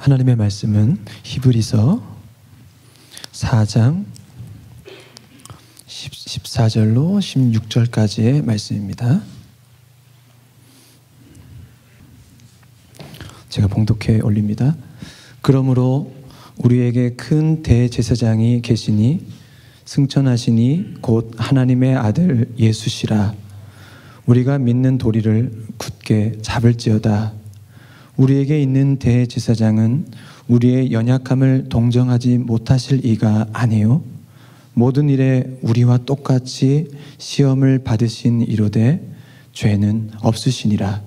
하나님의 말씀은 히브리서 4장 14절로 16절까지의 말씀입니다. 제가 봉독해 올립니다. 그러므로 우리에게 큰 대제사장이 계시니 승천하시니 곧 하나님의 아들 예수시라. 우리가 믿는 도리를 굳게 잡을지어다. 우리에게 있는 대제사장은 우리의 연약함을 동정하지 못하실 이가 아니요 모든 일에 우리와 똑같이 시험을 받으신 이로되 죄는 없으시니라.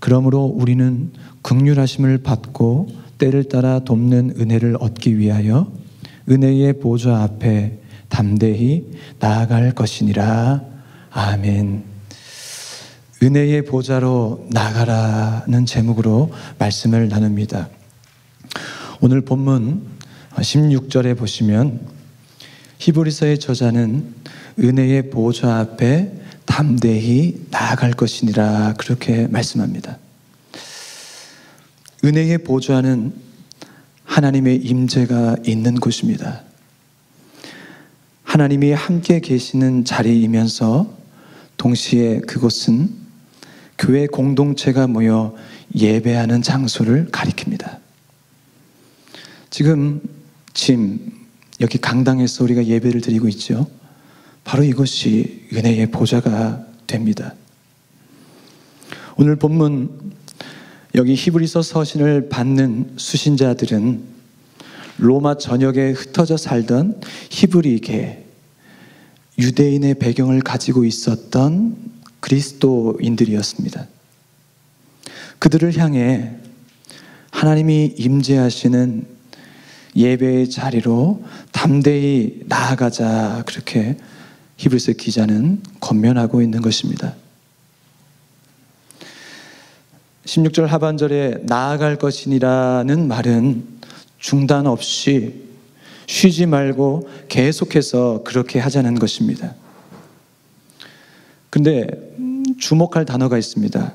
그러므로 우리는 긍휼하심을 받고 때를 따라 돕는 은혜를 얻기 위하여 은혜의 보좌 앞에 담대히 나아갈 것이니라. 아멘. 은혜의 보좌로 나가라는 제목으로 말씀을 나눕니다. 오늘 본문 16절에 보시면 히브리서의 저자는 은혜의 보좌 앞에 담대히 나아갈 것이니라 그렇게 말씀합니다. 은혜의 보좌는 하나님의 임재가 있는 곳입니다. 하나님이 함께 계시는 자리이면서 동시에 그곳은 교회 공동체가 모여 예배하는 장소를 가리킵니다. 지금 여기 강당에서 우리가 예배를 드리고 있죠. 바로 이것이 은혜의 보좌가 됩니다. 오늘 본문 여기 히브리서 서신을 받는 수신자들은 로마 전역에 흩어져 살던 히브리계 유대인의 배경을 가지고 있었던 그리스도인들이었습니다. 그들을 향해 하나님이 임재하시는 예배의 자리로 담대히 나아가자 그렇게 히브리서 기자는 권면하고 있는 것입니다. 16절 하반절에 나아갈 것이니라는 말은 중단 없이 쉬지 말고 계속해서 그렇게 하자는 것입니다. 그런데 주목할 단어가 있습니다.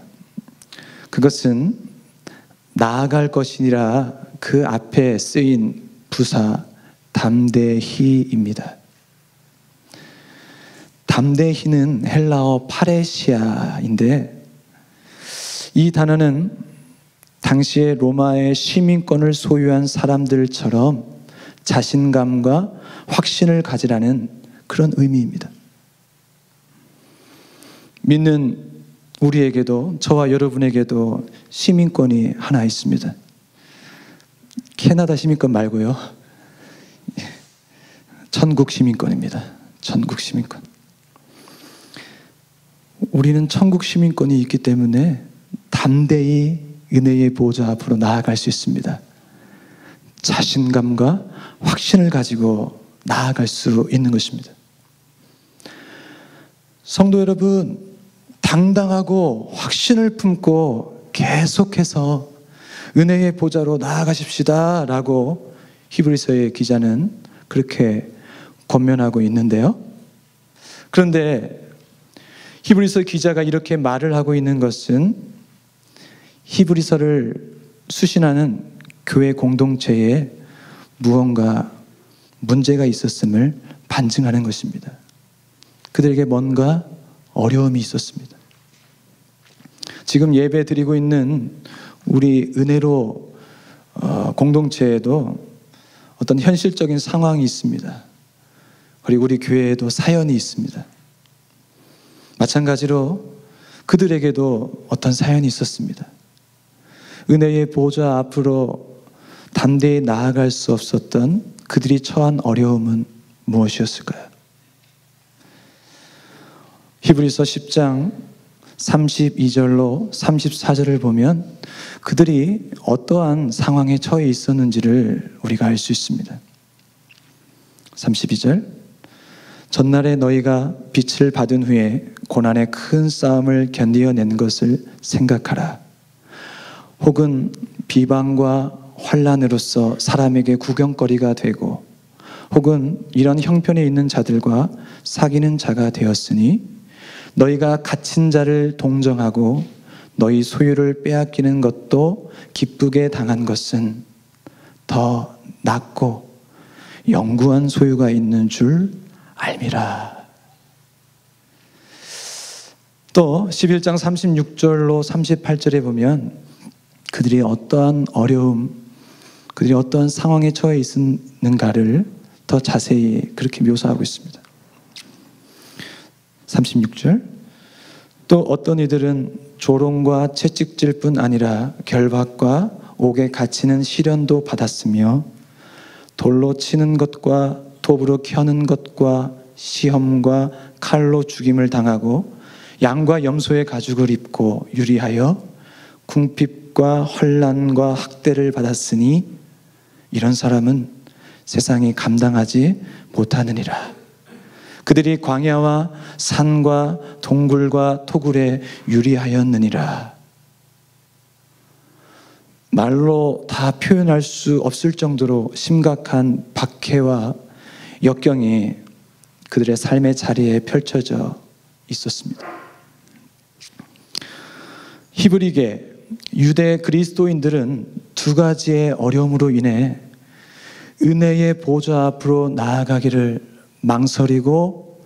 그것은 나아갈 것이니라 그 앞에 쓰인 부사 담대히입니다. 담대히는 헬라어 파레시아인데 이 단어는 당시의 로마의 시민권을 소유한 사람들처럼 자신감과 확신을 가지라는 그런 의미입니다. 믿는 우리에게도 저와 여러분에게도 시민권이 하나 있습니다. 캐나다 시민권 말고요. 천국 시민권입니다. 천국 시민권. 우리는 천국 시민권이 있기 때문에 담대히 은혜의 보좌 앞으로 나아갈 수 있습니다. 자신감과 확신을 가지고 나아갈 수 있는 것입니다. 성도 여러분, 당당하고 확신을 품고 계속해서 은혜의 보좌로 나아가십시다 라고 히브리서의 기자는 그렇게 권면하고 있는데요. 그런데 히브리서 기자가 이렇게 말을 하고 있는 것은 히브리서를 수신하는 교회 공동체에 무언가 문제가 있었음을 반증하는 것입니다. 그들에게 뭔가 어려움이 있었습니다. 지금 예배 드리고 있는 우리 은혜로 공동체에도 어떤 현실적인 상황이 있습니다. 그리고 우리 교회에도 사연이 있습니다. 마찬가지로 그들에게도 어떤 사연이 있었습니다. 은혜의 보좌 앞으로 담대히 나아갈 수 없었던 그들이 처한 어려움은 무엇이었을까요? 히브리서 10장 32절로 34절을 보면 그들이 어떠한 상황에 처해 있었는지를 우리가 알 수 있습니다. 32절 전날에 너희가 빛을 받은 후에 고난의 큰 싸움을 견디어낸 것을 생각하라. 혹은 비방과 환난으로서 사람에게 구경거리가 되고 혹은 이런 형편에 있는 자들과 사귀는 자가 되었으니 너희가 갇힌 자를 동정하고 너희 소유를 빼앗기는 것도 기쁘게 당한 것은 더 낫고 영구한 소유가 있는 줄 알미라. 또 11장 36절로 38절에 보면 그들이 어떠한 어려움, 그들이 어떠한 상황에 처해 있는가를 더 자세히 그렇게 묘사하고 있습니다. 36절, 또 어떤 이들은 조롱과 채찍질 뿐 아니라 결박과 옥에 갇히는 시련도 받았으며 돌로 치는 것과 톱으로 켜는 것과 시험과 칼로 죽임을 당하고 양과 염소의 가죽을 입고 유리하여 궁핍과 환난과 학대를 받았으니 이런 사람은 세상이 감당하지 못하느니라. 그들이 광야와 산과 동굴과 토굴에 유리하였느니라. 말로 다 표현할 수 없을 정도로 심각한 박해와 역경이 그들의 삶의 자리에 펼쳐져 있었습니다. 히브리계 유대 그리스도인들은 두 가지의 어려움으로 인해 은혜의 보좌 앞으로 나아가기를 망설이고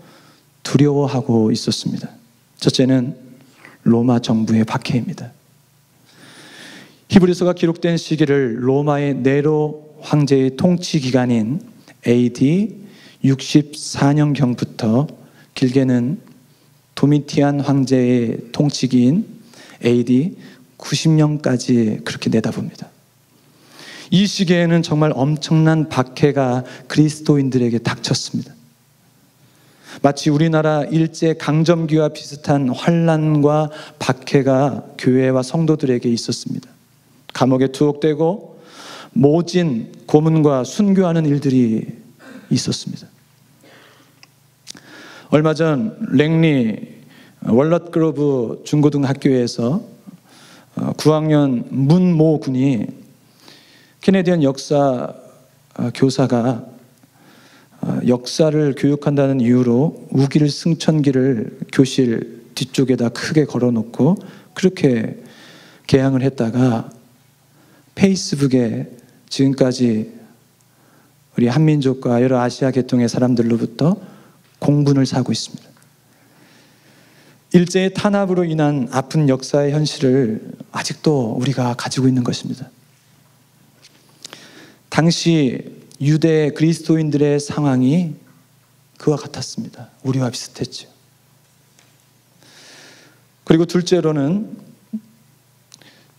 두려워하고 있었습니다. 첫째는 로마 정부의 박해입니다. 히브리서가 기록된 시기를 로마의 네로 황제의 통치 기간인 AD 64년경부터 길게는 도미티안 황제의 통치기인 AD 90년까지 그렇게 내다봅니다. 이 시기에는 정말 엄청난 박해가 그리스도인들에게 닥쳤습니다. 마치 우리나라 일제 강점기와 비슷한 환난과 박해가 교회와 성도들에게 있었습니다. 감옥에 투옥되고 모진, 고문과 순교하는 일들이 있었습니다. 얼마 전 랭리 월넛그로브 중고등학교에서 9학년 문모 군이 캐네디언 역사 교사가 역사를 교육한다는 이유로 우길 승천기를 교실 뒤쪽에다 크게 걸어놓고 그렇게 개항을 했다가 페이스북에 지금까지 우리 한민족과 여러 아시아 계통의 사람들로부터 공분을 사고 있습니다. 일제의 탄압으로 인한 아픈 역사의 현실을 아직도 우리가 가지고 있는 것입니다. 당시 유대 그리스도인들의 상황이 그와 같았습니다. 우리와 비슷했죠. 그리고 둘째로는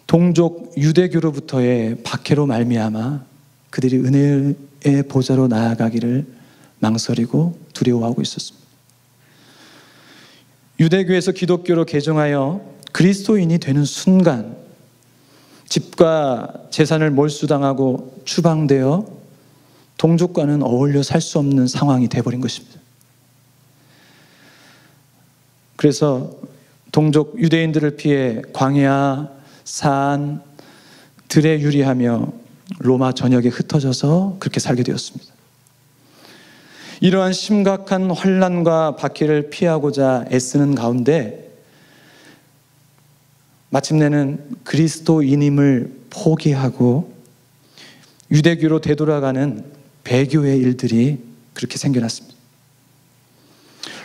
동족 유대교로부터의 박해로 말미암아 그들이 은혜의 보좌로 나아가기를 망설이고 두려워하고 있었습니다. 유대교에서 기독교로 개종하여 그리스도인이 되는 순간 집과 재산을 몰수당하고 추방되어 동족과는 어울려 살 수 없는 상황이 되어버린 것입니다. 그래서 동족 유대인들을 피해 광야, 산, 들에 유리하며 로마 전역에 흩어져서 그렇게 살게 되었습니다. 이러한 심각한 환난과 박해를 피하고자 애쓰는 가운데 마침내는 그리스도인임을 포기하고 유대교로 되돌아가는 배교의 일들이 그렇게 생겨났습니다.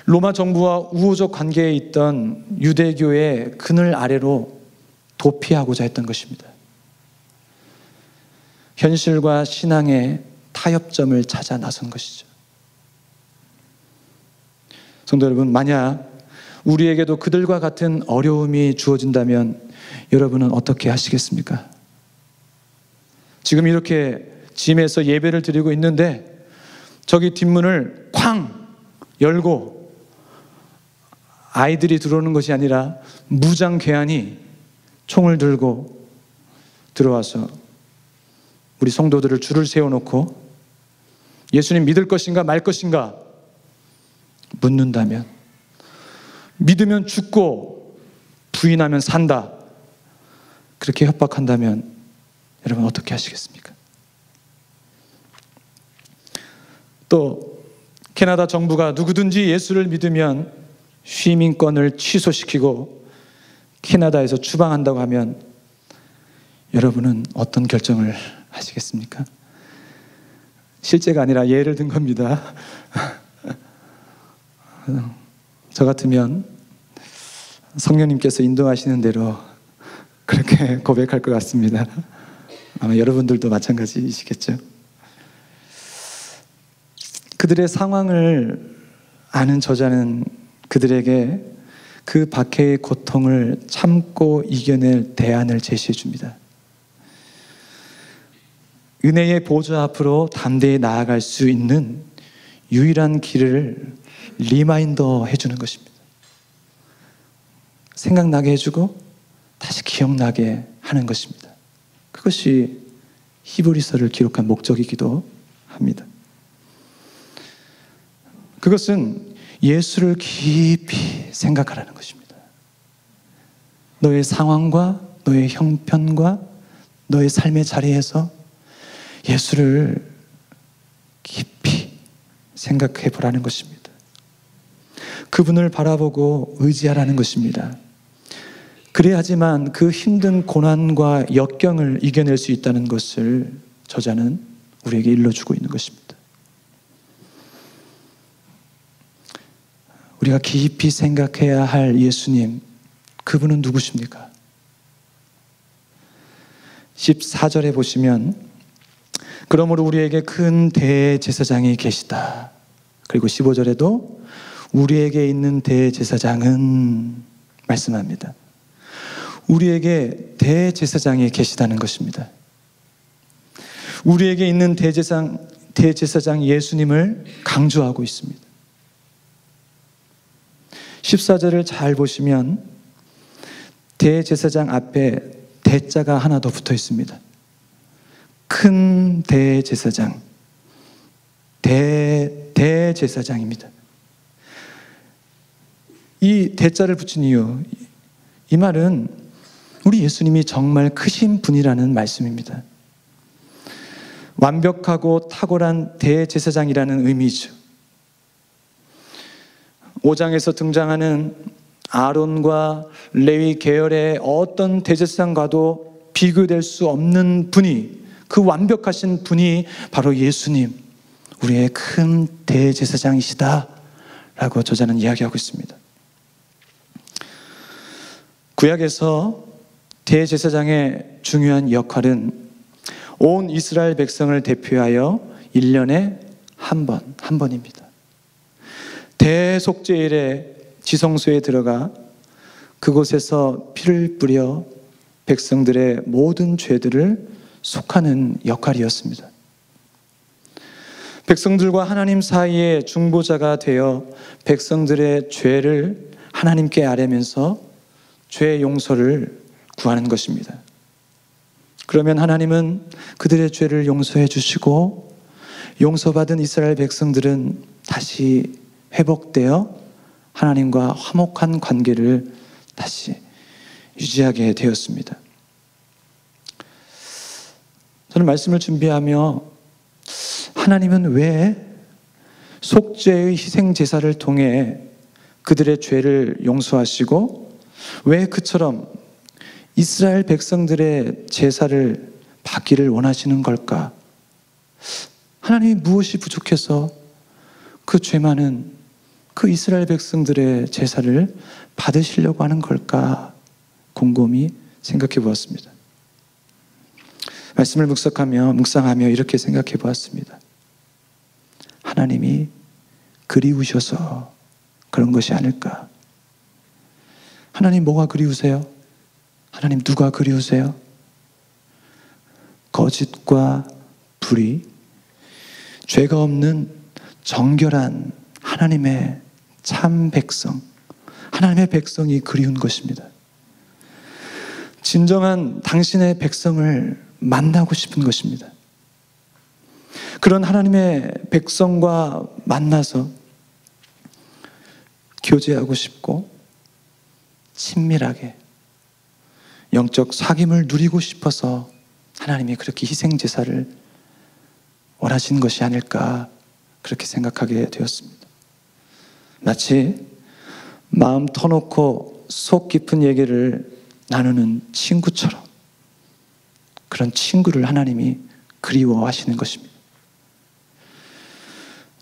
로마 정부와 우호적 관계에 있던 유대교의 그늘 아래로 도피하고자 했던 것입니다. 현실과 신앙의 타협점을 찾아 나선 것이죠. 성도 여러분, 만약 우리에게도 그들과 같은 어려움이 주어진다면 여러분은 어떻게 하시겠습니까? 지금 이렇게 짐에서 예배를 드리고 있는데 저기 뒷문을 쾅 열고 아이들이 들어오는 것이 아니라 무장괴한이 총을 들고 들어와서 우리 성도들을 줄을 세워놓고 예수님 믿을 것인가 말 것인가 묻는다면, 믿으면 죽고 부인하면 산다, 그렇게 협박한다면 여러분 어떻게 하시겠습니까? 또 캐나다 정부가 누구든지 예수를 믿으면 시민권을 취소시키고 캐나다에서 추방한다고 하면 여러분은 어떤 결정을 하시겠습니까? 실제가 아니라 예를 든 겁니다. 저 같으면 성령님께서 인도하시는 대로 그렇게 고백할 것 같습니다. 아마 여러분들도 마찬가지이시겠죠. 그들의 상황을 아는 저자는 그들에게 그 박해의 고통을 참고 이겨낼 대안을 제시해 줍니다. 은혜의 보좌 앞으로 담대히 나아갈 수 있는 유일한 길을 리마인더 해주는 것입니다. 생각나게 해주고 다시 기억나게 하는 것입니다. 그것이 히브리서를 기록한 목적이기도 합니다. 그것은 예수를 깊이 생각하라는 것입니다. 너의 상황과 너의 형편과 너의 삶의 자리에서 예수를 깊이 생각해 보라는 것입니다. 그분을 바라보고 의지하라는 것입니다. 그래야지만 그 힘든 고난과 역경을 이겨낼 수 있다는 것을 저자는 우리에게 일러주고 있는 것입니다. 우리가 깊이 생각해야 할 예수님, 그분은 누구십니까? 14절에 보시면 그러므로 우리에게 큰 대제사장이 계시다. 그리고 15절에도 우리에게 있는 대제사장은 말씀합니다. 우리에게 대제사장이 계시다는 것입니다. 우리에게 있는 대제사장 예수님을 강조하고 있습니다. 14절을 잘 보시면 대제사장 앞에 대자가 하나 더 붙어 있습니다. 큰 대제사장, 대제사장입니다. 이 대자를 붙인 이유, 이 말은 우리 예수님이 정말 크신 분이라는 말씀입니다. 완벽하고 탁월한 대제사장이라는 의미죠. 5장에서 등장하는 아론과 레위 계열의 어떤 대제사장과도 비교될 수 없는 분이, 그 완벽하신 분이 바로 예수님, 우리의 큰 대제사장이시다 라고 저자는 이야기하고 있습니다. 구약에서 대제사장의 중요한 역할은 온 이스라엘 백성을 대표하여 1년에 한 번입니다. 대속죄일에 지성소에 들어가 그곳에서 피를 뿌려 백성들의 모든 죄들을 속하는 역할이었습니다. 백성들과 하나님 사이의 중보자가 되어 백성들의 죄를 하나님께 아뢰면서 죄 용서를 구하는 것입니다. 그러면 하나님은 그들의 죄를 용서해 주시고 용서받은 이스라엘 백성들은 다시 회복되어 하나님과 화목한 관계를 다시 유지하게 되었습니다. 저는 말씀을 준비하며 하나님은 왜 속죄의 희생 제사를 통해 그들의 죄를 용서하시고 왜 그처럼 이스라엘 백성들의 제사를 받기를 원하시는 걸까? 하나님이 무엇이 부족해서 그 죄 많은 그 이스라엘 백성들의 제사를 받으시려고 하는 걸까? 곰곰이 생각해 보았습니다. 말씀을 묵상하며 이렇게 생각해 보았습니다. 하나님이 그리우셔서 그런 것이 아닐까? 하나님 뭐가 그리우세요? 하나님 누가 그리우세요? 거짓과 불의, 죄가 없는 정결한 하나님의 참 백성, 하나님의 백성이 그리운 것입니다. 진정한 당신의 백성을 만나고 싶은 것입니다. 그런 하나님의 백성과 만나서 교제하고 싶고 친밀하게 영적 사귐을 누리고 싶어서 하나님이 그렇게 희생제사를 원하신 것이 아닐까 그렇게 생각하게 되었습니다. 마치 마음 터놓고 속 깊은 얘기를 나누는 친구처럼 그런 친구를 하나님이 그리워하시는 것입니다.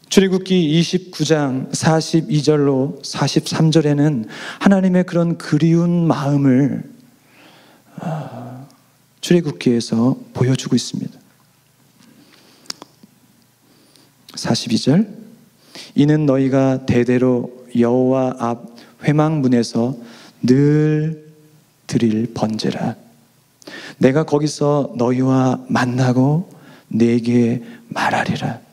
출애굽기 29장 42절로 43절에는 하나님의 그런 그리운 마음을 출애굽기에서 보여주고 있습니다. 42절, 이는 너희가 대대로 여호와 앞 회막문에서 늘 드릴 번제라. 내가 거기서 너희와 만나고 네게 말하리라.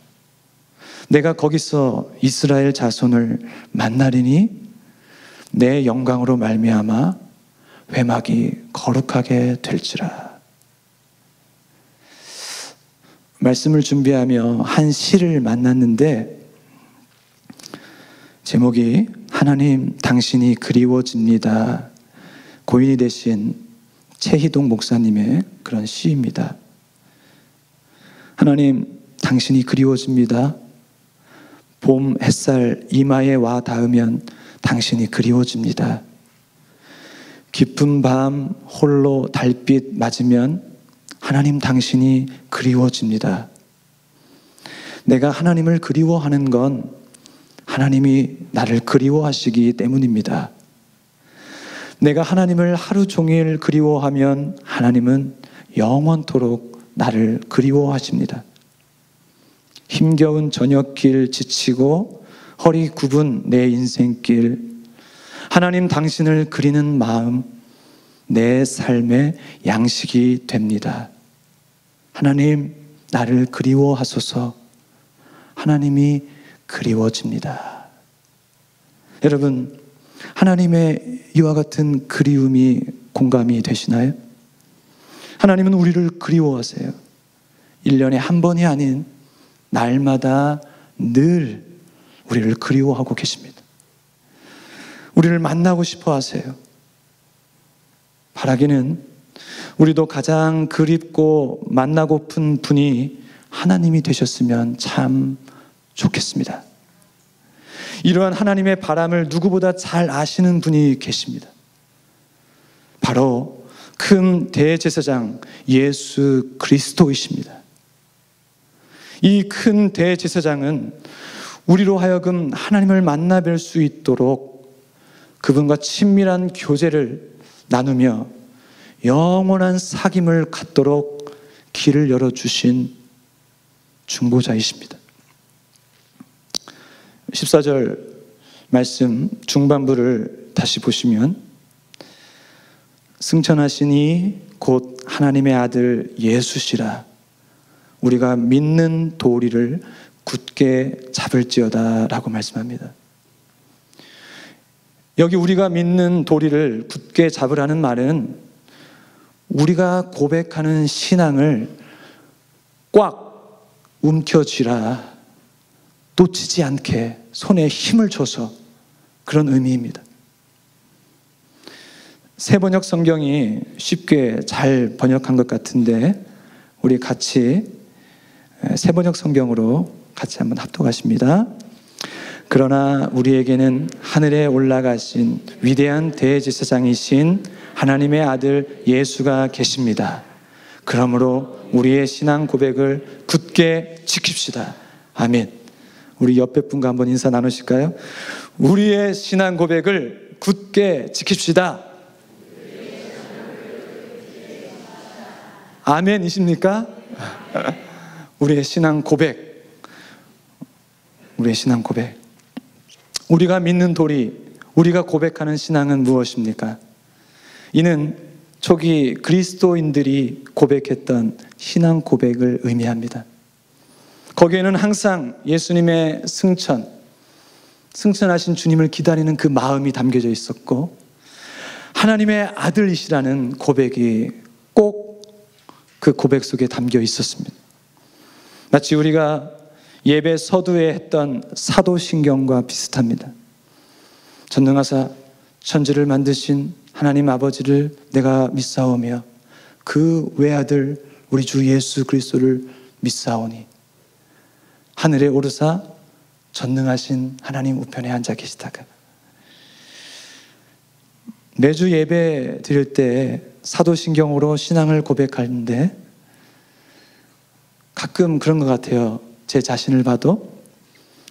내가 거기서 이스라엘 자손을 만나리니 내 영광으로 말미암아 회막이 거룩하게 될지라. 말씀을 준비하며 한 시를 만났는데 제목이 하나님 당신이 그리워집니다. 고인이 되신 최희동 목사님의 그런 시입니다. 하나님 당신이 그리워집니다. 봄 햇살 이마에 와 닿으면 당신이 그리워집니다. 깊은 밤 홀로 달빛 맞으면 하나님 당신이 그리워집니다. 내가 하나님을 그리워하는 건 하나님이 나를 그리워하시기 때문입니다. 내가 하나님을 하루 종일 그리워하면 하나님은 영원토록 나를 그리워하십니다. 힘겨운 저녁길 지치고 허리 굽은 내 인생길, 하나님 당신을 그리는 마음 내 삶의 양식이 됩니다. 하나님 나를 그리워하소서. 하나님이 그리워집니다. 여러분, 하나님의 이와 같은 그리움이 공감이 되시나요? 하나님은 우리를 그리워하세요. 1년에 한 번이 아닌 날마다 늘 우리를 그리워하고 계십니다. 우리를 만나고 싶어 하세요. 바라기는 우리도 가장 그립고 만나고픈 분이 하나님이 되셨으면 참 좋겠습니다. 이러한 하나님의 바람을 누구보다 잘 아시는 분이 계십니다. 바로 큰 대제사장 예수 그리스도이십니다. 이 큰 대제사장은 우리로 하여금 하나님을 만나 뵐 수 있도록 그분과 친밀한 교제를 나누며 영원한 사귐을 갖도록 길을 열어주신 중보자이십니다. 14절 말씀 중반부를 다시 보시면 승천하시니 곧 하나님의 아들 예수시라. 우리가 믿는 도리를 굳게 잡을지어다 라고 말씀합니다. 여기 우리가 믿는 도리를 굳게 잡으라는 말은 우리가 고백하는 신앙을 꽉 움켜쥐라, 놓치지 않게 손에 힘을 줘서 그런 의미입니다. 새 번역 성경이 쉽게 잘 번역한 것 같은데 우리 같이 새 번역 성경으로 같이 한번 합독하십니다. 그러나 우리에게는 하늘에 올라가신 위대한 대제사장이신 하나님의 아들 예수가 계십니다. 그러므로 우리의 신앙 고백을 굳게 지킵시다. 아멘. 우리 옆에 분과 한번 인사 나누실까요? 우리의 신앙 고백을 굳게 지킵시다. 아멘이십니까? 우리의 신앙 고백, 우리의 신앙 고백, 우리가 믿는 도리, 우리가 고백하는 신앙은 무엇입니까? 이는 초기 그리스도인들이 고백했던 신앙 고백을 의미합니다. 거기에는 항상 예수님의 승천하신 주님을 기다리는 그 마음이 담겨져 있었고 하나님의 아들이시라는 고백이 꼭 그 고백 속에 담겨 있었습니다. 마치 우리가 예배 서두에 했던 사도신경과 비슷합니다. 전능하사 천지를 만드신 하나님 아버지를 내가 믿사오며 그 외아들 우리 주 예수 그리스도를 믿사오니 하늘에 오르사 전능하신 하나님 우편에 앉아 계시다가 매주 예배 드릴 때 사도신경으로 신앙을 고백하는데 가끔 그런 것 같아요. 제 자신을 봐도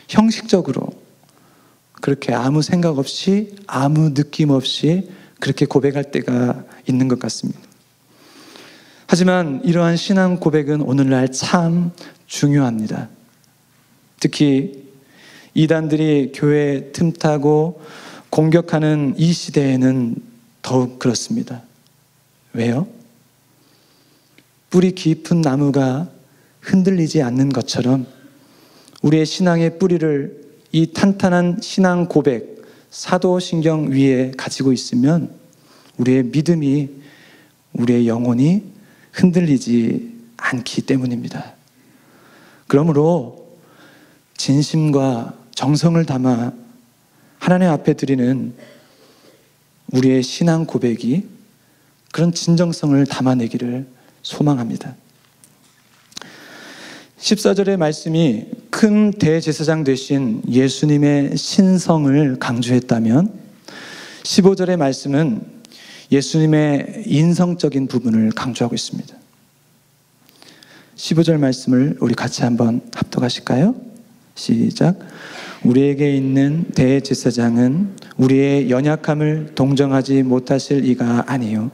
형식적으로 그렇게 아무 생각 없이 아무 느낌 없이 그렇게 고백할 때가 있는 것 같습니다. 하지만 이러한 신앙 고백은 오늘날 참 중요합니다. 특히 이단들이 교회 틈타고 공격하는 이 시대에는 더욱 그렇습니다. 왜요? 뿌리 깊은 나무가 흔들리지 않는 것처럼 우리의 신앙의 뿌리를 이 탄탄한 신앙 고백, 사도신경 위에 가지고 있으면 우리의 믿음이, 우리의 영혼이 흔들리지 않기 때문입니다. 그러므로 진심과 정성을 담아 하나님 앞에 드리는 우리의 신앙 고백이 그런 진정성을 담아내기를 소망합니다. 14절의 말씀이 큰 대제사장 되신 예수님의 신성을 강조했다면 15절의 말씀은 예수님의 인성적인 부분을 강조하고 있습니다. 15절 말씀을 우리 같이 한번 합독하실까요? 시작. 우리에게 있는 대제사장은 우리의 연약함을 동정하지 못하실 이가 아니요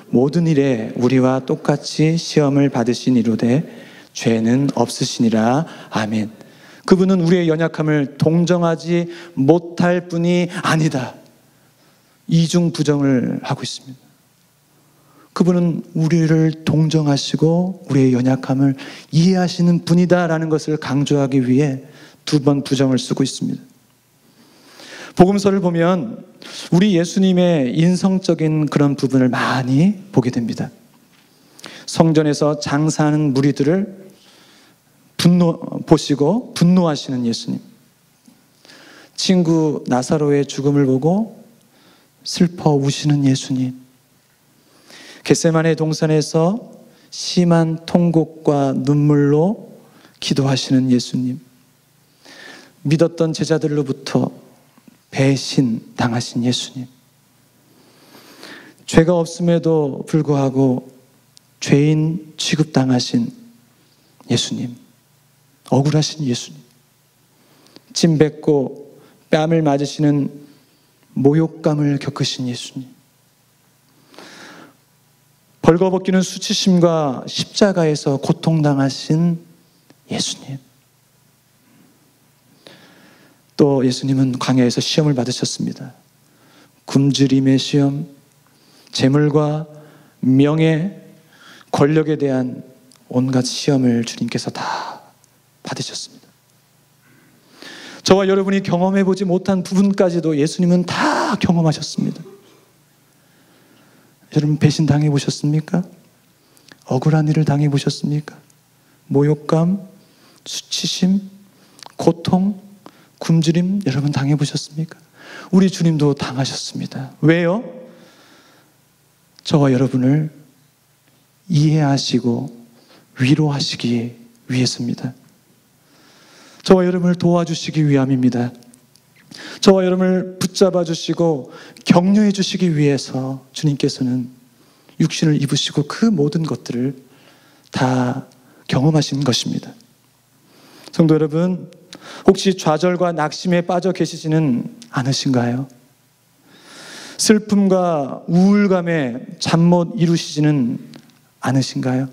모든 일에 우리와 똑같이 시험을 받으시니로되 죄는 없으시니라. 아멘. 그분은 우리의 연약함을 동정하지 못할 분이 아니다. 이중 부정을 하고 있습니다. 그분은 우리를 동정하시고 우리의 연약함을 이해하시는 분이다라는 것을 강조하기 위해 두 번 부정을 쓰고 있습니다. 복음서를 보면 우리 예수님의 인성적인 그런 부분을 많이 보게 됩니다. 성전에서 장사하는 무리들을 보시고 분노하시는 예수님, 친구 나사로의 죽음을 보고 슬퍼 우시는 예수님, 겟세마네 동산에서 심한 통곡과 눈물로 기도하시는 예수님, 믿었던 제자들로부터 배신 당하신 예수님, 죄가 없음에도 불구하고 죄인 취급당하신 예수님, 억울하신 예수님, 침 뱉고 뺨을 맞으시는 모욕감을 겪으신 예수님, 벌거벗기는 수치심과 십자가에서 고통당하신 예수님, 또 예수님은 광야에서 시험을 받으셨습니다. 굶주림의 시험, 재물과 명예, 권력에 대한 온갖 시험을 주님께서 다 받으셨습니다. 저와 여러분이 경험해보지 못한 부분까지도 예수님은 다 경험하셨습니다. 여러분 배신 당해보셨습니까? 억울한 일을 당해보셨습니까? 모욕감, 수치심, 고통, 굶주림 여러분 당해보셨습니까? 우리 주님도 당하셨습니다. 왜요? 저와 여러분을 이해하시고 위로하시기 위해서입니다. 저와 여러분을 도와주시기 위함입니다. 저와 여러분을 붙잡아 주시고 격려해 주시기 위해서 주님께서는 육신을 입으시고 그 모든 것들을 다 경험하신 것입니다. 성도 여러분, 혹시 좌절과 낙심에 빠져 계시지는 않으신가요? 슬픔과 우울감에 잠 못 이루시지는 않으신가요?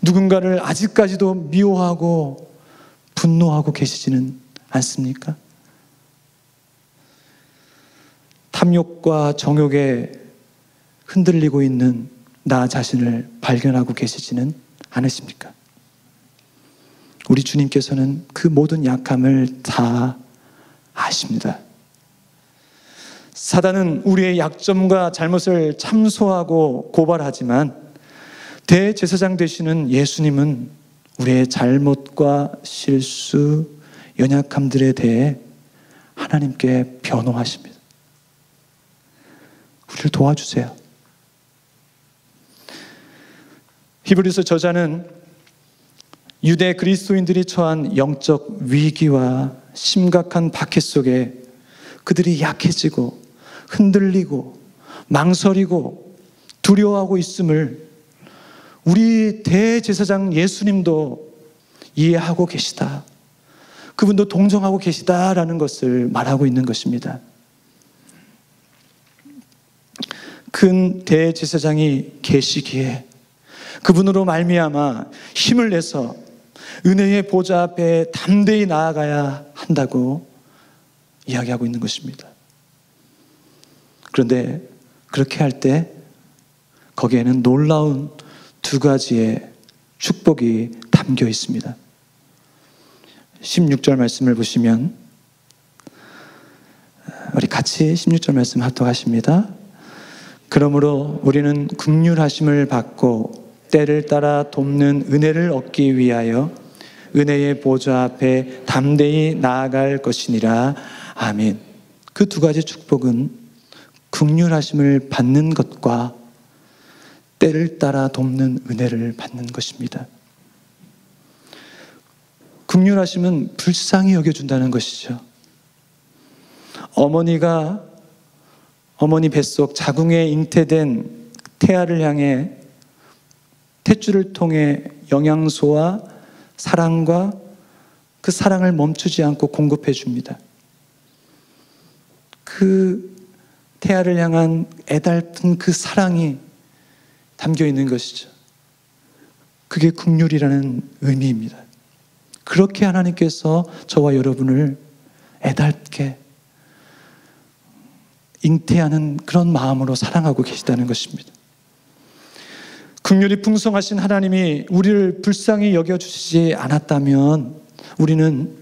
누군가를 아직까지도 미워하고 분노하고 계시지는 않습니까? 탐욕과 정욕에 흔들리고 있는 나 자신을 발견하고 계시지는 않으십니까? 우리 주님께서는 그 모든 약함을 다 아십니다. 사단은 우리의 약점과 잘못을 참소하고 고발하지만 대제사장 되시는 예수님은 우리의 잘못과 실수, 연약함들에 대해 하나님께 변호하십니다. 우리를 도와주세요. 히브리서 저자는 유대 그리스도인들이 처한 영적 위기와 심각한 박해 속에 그들이 약해지고 흔들리고 망설이고 두려워하고 있음을 우리 대제사장 예수님도 이해하고 계시다. 그분도 동정하고 계시다라는 것을 말하고 있는 것입니다. 큰 대제사장이 계시기에 그분으로 말미암아 힘을 내서 은혜의 보좌 앞에 담대히 나아가야 한다고 이야기하고 있는 것입니다. 그런데 그렇게 할 때 거기에는 놀라운 두 가지의 축복이 담겨 있습니다. 16절 말씀을 보시면 우리 같이 16절 말씀 합독하십니다. 그러므로 우리는 긍휼하심을 받고 때를 따라 돕는 은혜를 얻기 위하여 은혜의 보좌 앞에 담대히 나아갈 것이니라. 아멘. 그 두 가지 축복은 긍휼하심을 받는 것과 때를 따라 돕는 은혜를 받는 것입니다. 긍휼하심은 불쌍히 여겨준다는 것이죠. 어머니가 어머니 뱃속 자궁에 잉태된 태아를 향해 탯줄을 통해 영양소와 사랑과 그 사랑을 멈추지 않고 공급해 줍니다. 그 태아를 향한 애달픈 그 사랑이 담겨 있는 것이죠. 그게 긍휼이라는 의미입니다. 그렇게 하나님께서 저와 여러분을 애달게 잉태하는 그런 마음으로 사랑하고 계시다는 것입니다. 긍휼이 풍성하신 하나님이 우리를 불쌍히 여겨주시지 않았다면 우리는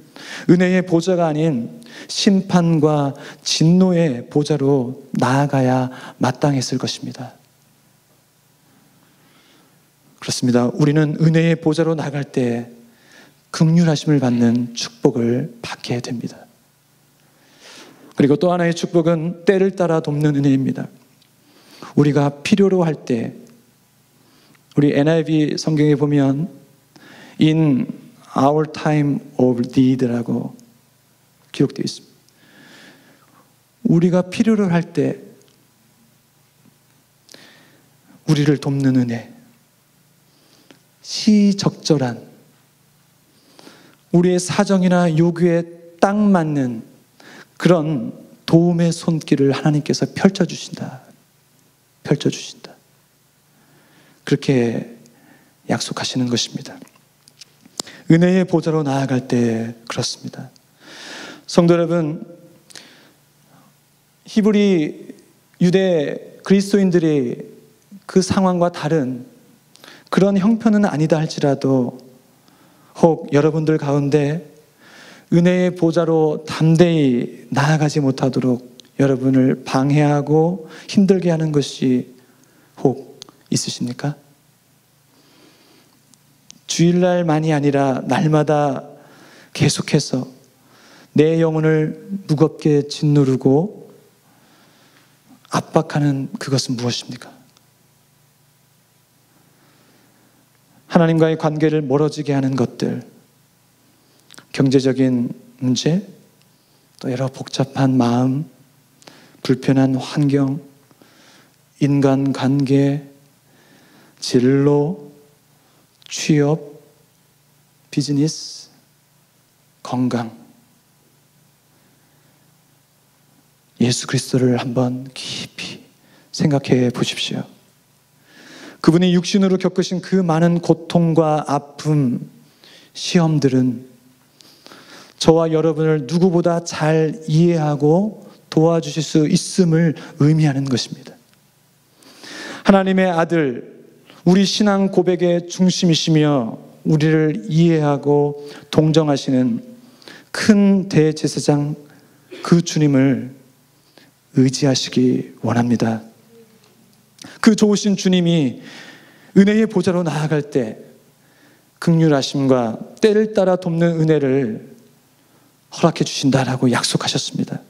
은혜의 보좌가 아닌 심판과 진노의 보좌로 나아가야 마땅했을 것입니다. 그렇습니다. 우리는 은혜의 보좌로 나갈 때 긍휼하심을 받는 축복을 받게 됩니다. 그리고 또 하나의 축복은 때를 따라 돕는 은혜입니다. 우리가 필요로 할 때, 우리 NIV 성경에 보면 In our time of need라고 기록되어 있습니다. 우리가 필요로 할 때 우리를 돕는 은혜, 시적절한 우리의 사정이나 요구에 딱 맞는 그런 도움의 손길을 하나님께서 펼쳐주신다. 그렇게 약속하시는 것입니다. 은혜의 보좌로 나아갈 때 그렇습니다. 성도 여러분, 히브리 유대 그리스도인들이 그 상황과 다른 그런 형편은 아니다 할지라도 혹 여러분들 가운데 은혜의 보좌로 담대히 나아가지 못하도록 여러분을 방해하고 힘들게 하는 것이 혹 있으십니까? 주일날만이 아니라 날마다 계속해서 내 영혼을 무겁게 짓누르고 압박하는 그것은 무엇입니까? 하나님과의 관계를 멀어지게 하는 것들, 경제적인 문제, 또 여러 복잡한 마음, 불편한 환경, 인간관계, 진로, 취업, 비즈니스, 건강. 예수 그리스도를 한번 깊이 생각해 보십시오. 그분이 육신으로 겪으신 그 많은 고통과 아픔, 시험들은 저와 여러분을 누구보다 잘 이해하고 도와주실 수 있음을 의미하는 것입니다. 하나님의 아들, 우리 신앙 고백의 중심이시며 우리를 이해하고 동정하시는 큰 대제사장 그 주님을 의지하시기 원합니다. 그 좋으신 주님이 은혜의 보좌로 나아갈 때 긍휼하심과 때를 따라 돕는 은혜를 허락해 주신다라고 약속하셨습니다.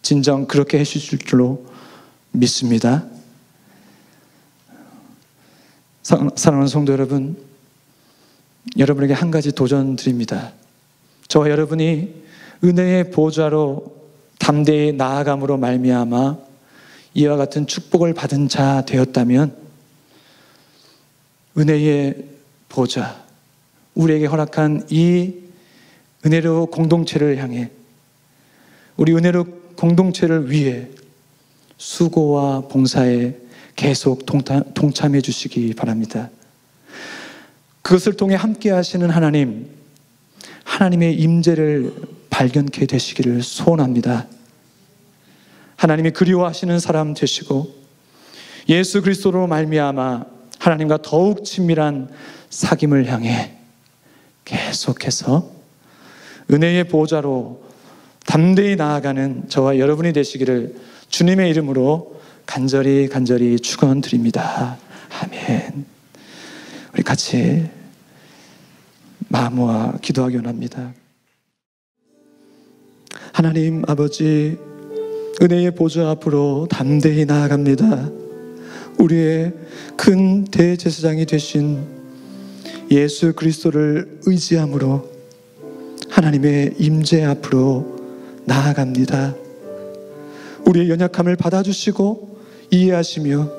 진정 그렇게 해주실 줄로 믿습니다. 사랑하는 성도 여러분, 여러분에게 한 가지 도전 드립니다. 저와 여러분이 은혜의 보좌로 담대히 나아감으로 말미암아 이와 같은 축복을 받은 자 되었다면 은혜의 보좌, 우리에게 허락한 이 은혜로 공동체를 향해, 우리 은혜로 공동체를 위해 수고와 봉사에 계속 동참해 주시기 바랍니다. 그것을 통해 함께 하시는 하나님의 임재를 발견케 되시기를 소원합니다. 하나님이 그리워하시는 사람 되시고 예수 그리스도로 말미암아 하나님과 더욱 친밀한 사귐을 향해 계속해서 은혜의 보좌로 담대히 나아가는 저와 여러분이 되시기를 주님의 이름으로 간절히 축원드립니다. 아멘. 우리 같이 마음 모아 기도하기 원합니다. 하나님 아버지, 은혜의 보좌 앞으로 담대히 나아갑니다. 우리의 큰 대제사장이 되신 예수 그리스도를 의지함으로 하나님의 임재 앞으로 나아갑니다. 우리의 연약함을 받아주시고 이해하시며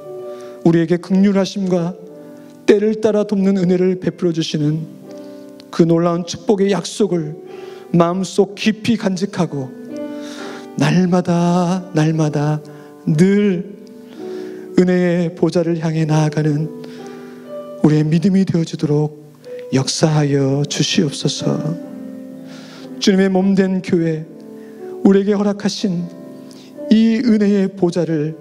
우리에게 긍휼하심과 때를 따라 돕는 은혜를 베풀어 주시는 그 놀라운 축복의 약속을 마음속 깊이 간직하고 날마다 늘 은혜의 보좌를 향해 나아가는 우리의 믿음이 되어지도록 역사하여 주시옵소서. 주님의 몸된 교회, 우리에게 허락하신 이 은혜의 보좌를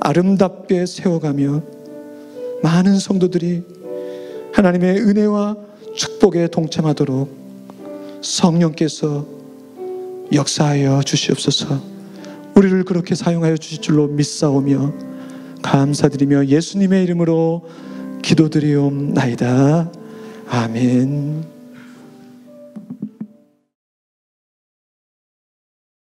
아름답게 세워가며 많은 성도들이 하나님의 은혜와 축복에 동참하도록 성령께서 역사하여 주시옵소서. 우리를 그렇게 사용하여 주실 줄로 믿사오며 감사드리며 예수님의 이름으로 기도드리옵나이다. 아멘.